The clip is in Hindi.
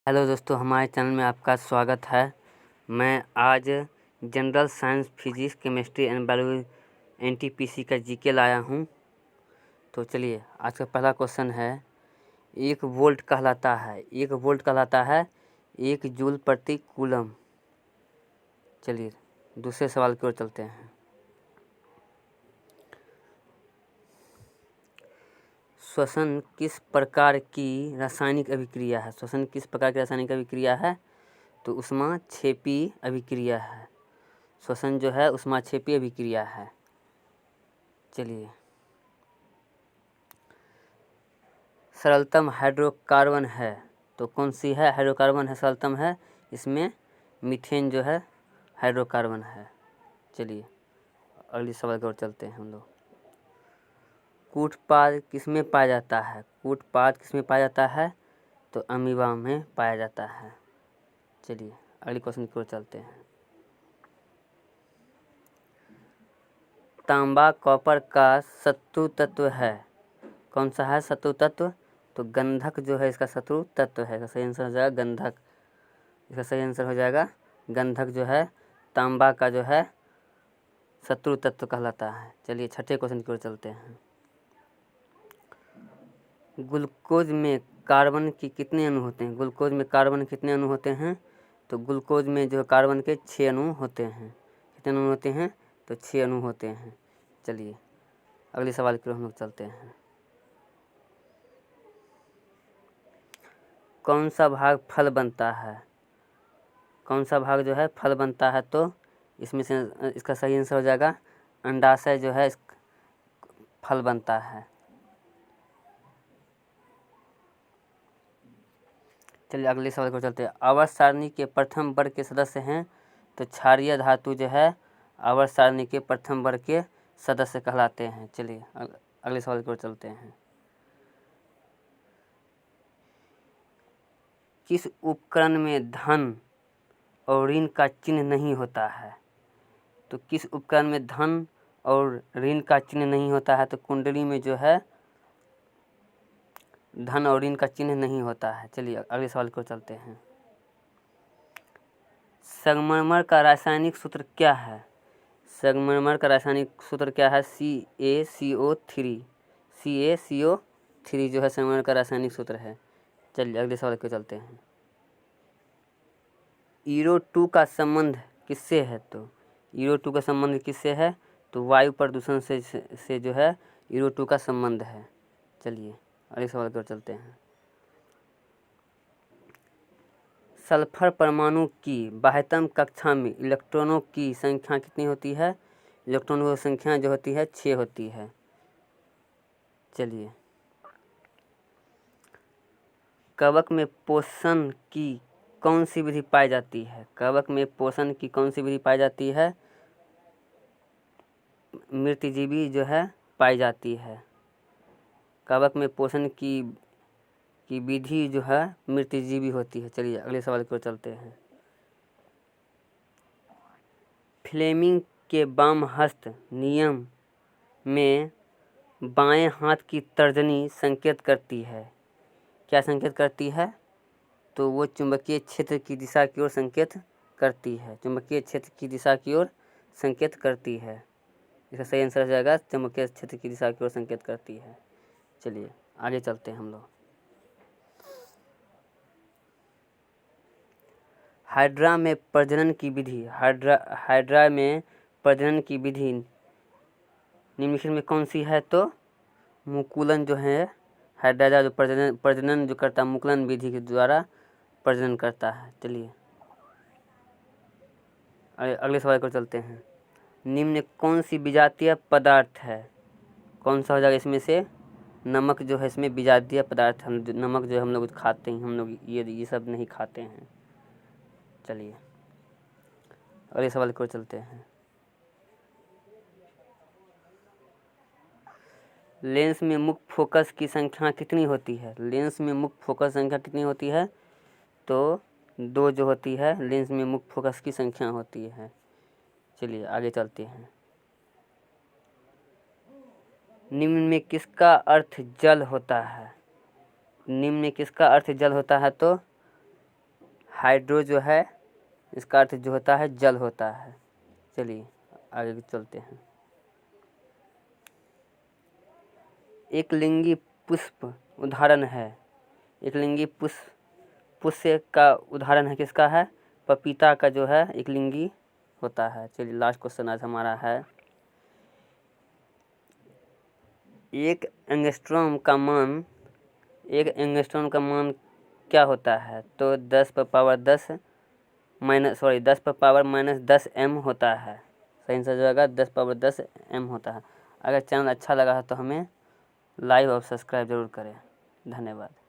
हेलो दोस्तों, हमारे चैनल में आपका स्वागत है। मैं आज general science, physics, chemistry and biology NTPC का जीके लाया हूँ। तो चलिए, आज का पहला क्वेश्चन है, 1 वोल्ट कहलाता है 1 जूल प्रति कूलम। चलिए दूसरे सवाल की ओर चलते हैं। श्वसन किस प्रकार की रासायनिक अभिक्रिया है? तो ऊष्माक्षेपी अभिक्रिया है। श्वसन जो है ऊष्माक्षेपी अभिक्रिया है। चलिए, सरलतम हाइड्रोकार्बन है तो कौन सी है? हाइड्रोकार्बन है, सरलतम है, इसमें मीथेन जो है हाइड्रोकार्बन है। चलिए अगली सवाल की ओर चलते हैं हम लोग। कूटपाद किसमें पाया जाता है? तो अमीबा में पाया जाता है। चलिए अगले क्वेश्चन की ओर चलते हैं। तांबा कॉपर का शत्रु तत्व है, कौन सा है शत्रु तत्व? तो गंधक जो है इसका शत्रु तत्व है। इसका सही आंसर हो जाएगा गंधक। गंधक जो है तांबा का जो है शत्रु तत्व कहलाता है। चलिए छठे क्वेश्चन की ओर चलते हैं। ग्लूकोज में कार्बन के कितने अणु होते हैं? तो ग्लूकोज में जो कार्बन के 6 अणु होते हैं। कितने अणु होते हैं? तो 6 अणु होते हैं। चलिए अगले सवाल की ओर हम लोग चलते हैं। कौन सा भाग फल बनता है? तो इसमें से इसका सही आंसर हो जाएगा अंडाशय जो है फल बनता है। चलिए अगले सवाल को चलते हैं। आवर्त सारणी के प्रथम वर्ग के सदस्य हैं, तो क्षारीय धातु जो है आवर्त सारणी के प्रथम वर्ग के सदस्य कहलाते हैं। चलिए अगले सवाल की ओर चलते हैं। किस उपकरण में धन और ऋण का चिन्ह नहीं होता है? तो किस उपकरण में धन और ऋण का चिन्ह नहीं होता है? तो कुंडली में जो है धन और ऋण का चिन्ह नहीं होता है। चलिए अगले सवाल की ओर चलते हैं। संगमरमर का रासायनिक सूत्र क्या है? CaCO3 जो है संगमरमर का रासायनिक सूत्र है। चलिए अगले सवाल की ओर चलते हैं। ईरो2 का संबंध किससे है? तो ईरो2 का संबंध किससे है? तो वायु प्रदूषण से जो है ईरो2 का संबंध है। चलिए अगले सवाल की ओर चलते हैं। सल्फर परमाणु की बाह्यतम कक्षा में इलेक्ट्रॉनों की संख्या कितनी होती है? इलेक्ट्रॉनों की संख्या जो होती है 6 होती है। चलिए, कवक में पोषण की कौन सी विधि पाई जाती है? मृतजीवी जो है पाई जाती है। कवक में पोषण की विधि जो है मृतजीवी होती है। चलिए अगले सवाल की ओर चलते हैं। फ्लेमिंग के वाम हस्त नियम में बाएं हाथ की तर्जनी संकेत करती है, क्या संकेत करती है? तो वो चुंबकीय क्षेत्र की दिशा की ओर संकेत करती है। इसका सही आंसर हो जाएगा चुंबकीय क्षेत्र की दिशा की ओर संकेत करती है। चलिए आगे चलते हैं हम लोग। हाइड्रा में प्रजनन की विधि निम्नलिखित में कौन सी है? तो मुकुलन जो है हाइड्रा जो प्रजनन जो करता है मुकुलन विधि के द्वारा प्रजनन करता है। चलिए अगले सवाल को चलते हैं। निम्न कौन सी विजातीय पदार्थ है? कौन सा हो जाएगा इसमें से? नमक जो है इसमें विजातीय पदार्थ। नमक जो है हम लोग खाते हैं, हम लोग ये सब नहीं खाते हैं। चलिए अगले सवाल की ओर चलते हैं। लेंस में मुख्य फोकस की संख्या कितनी होती है? तो 2 जो होती है लेंस में मुख्य फोकस की संख्या होती है। चलिए आगे चलते हैं। निम्न में किसका अर्थ जल होता है? तो हाइड्रो जो है इसका अर्थ जो होता है जल होता है। चलिए आगे चलते हैं। एक लिंगी पुष्प उदाहरण है। एक लिंगी पुष्प का उदाहरण है किसका है? पपीता का जो है एक लिंगी होता है। चलिए लास्ट क्वेश्चन आज हमारा है, एक एंगस्ट्रॉम का मान क्या होता है? तो 10⁻10 -10 m होता है। सही आंसर जो होगा 10⁻10 m होता है। अगर चैनल अच्छा लगा है तो हमें लाइक और सब्सक्राइब जरूर करें। धन्यवाद।